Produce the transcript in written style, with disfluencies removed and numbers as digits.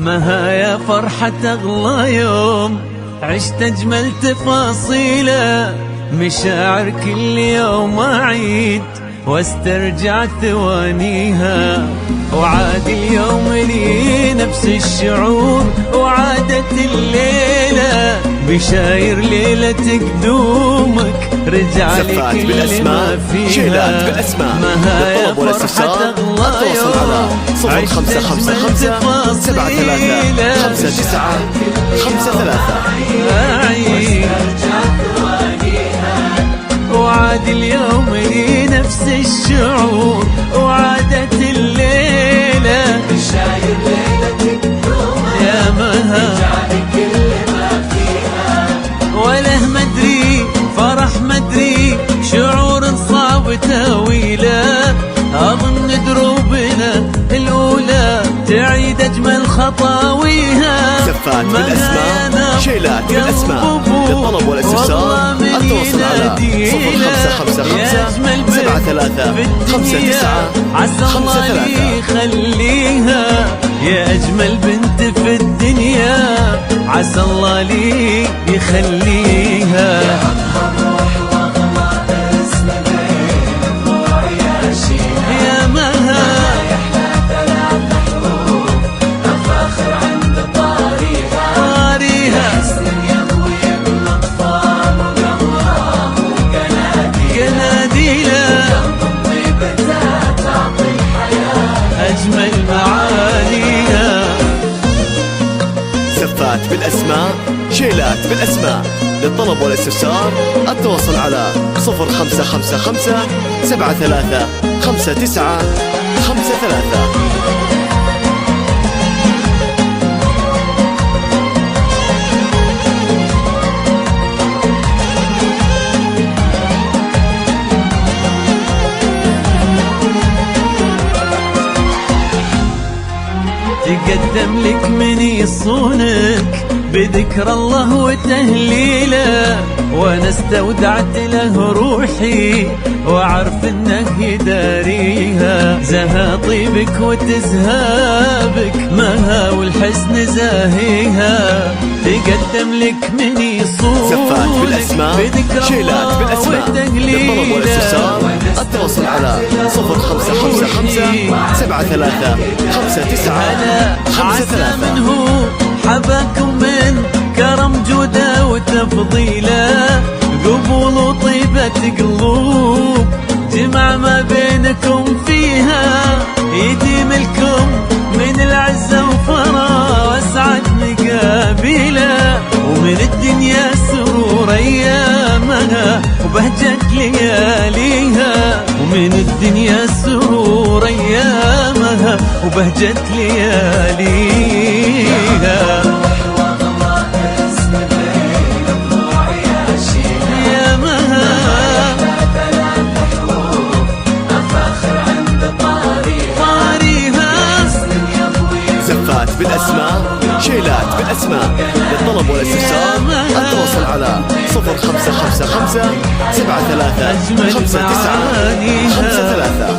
مها يا فرحة أغلى يوم عشت أجمل تفاصيله، مشاعر كل يوم أعيد واسترجع ثوانيها، وعاد اليوم لي نفس الشعور وعادت الليلة، بشاير ليلة قدومك رجع لي كل ما فيها. مها يا فرحة أغلى يوم عشت أجمل تفاصيله، 59553 وعاد اليوم لي نفس الشعور وعادت الليلة، بشاير ليلتك يا مها رجعلي كل ما فيها. وله مدري فرح مدري شعور صعب تاويله، أظن دروبنا الأولى تعيد أجمل خطاويها. زفات بالأسماء، شيلات بالأسماء، للطلب والاستفسار التواصل على 0555 عسى الله لي يخليها يا أجمل بنت في الدنيا، عسى الله لي يخليها. يا مها أجمل معانيها. زفات بالأسماء، شيلات بالأسماء، للطلب والاستفسار التواصل على 0555 73 59 53. تقدم لك من يصونك بذكر الله وتهليله، وانا استودعت له روحي واعرف انه يداريها، زها طيبك وتزهابك مها والحسن زاهيها. تقدم لك من يصونك زفات بالأسماء، شيلات بالأسماء، للطلب والاستفسار التواصل على 0555 73 59 53. من هو حباكم من كرم جوده وتفضيله، قبول وطيبة قلوب جمع ما بينكم فيها، يديم لكم من العزة وفرح واسعد مقابله، ومن الدنيا سرور ايامها وبهجة لياليها، ومن الدنيا سرور ايامها وبهجة لياليها. بالأسماء، شيلات بالأسماء، للطلب والاستفسار التواصل على 0555 73 59 53.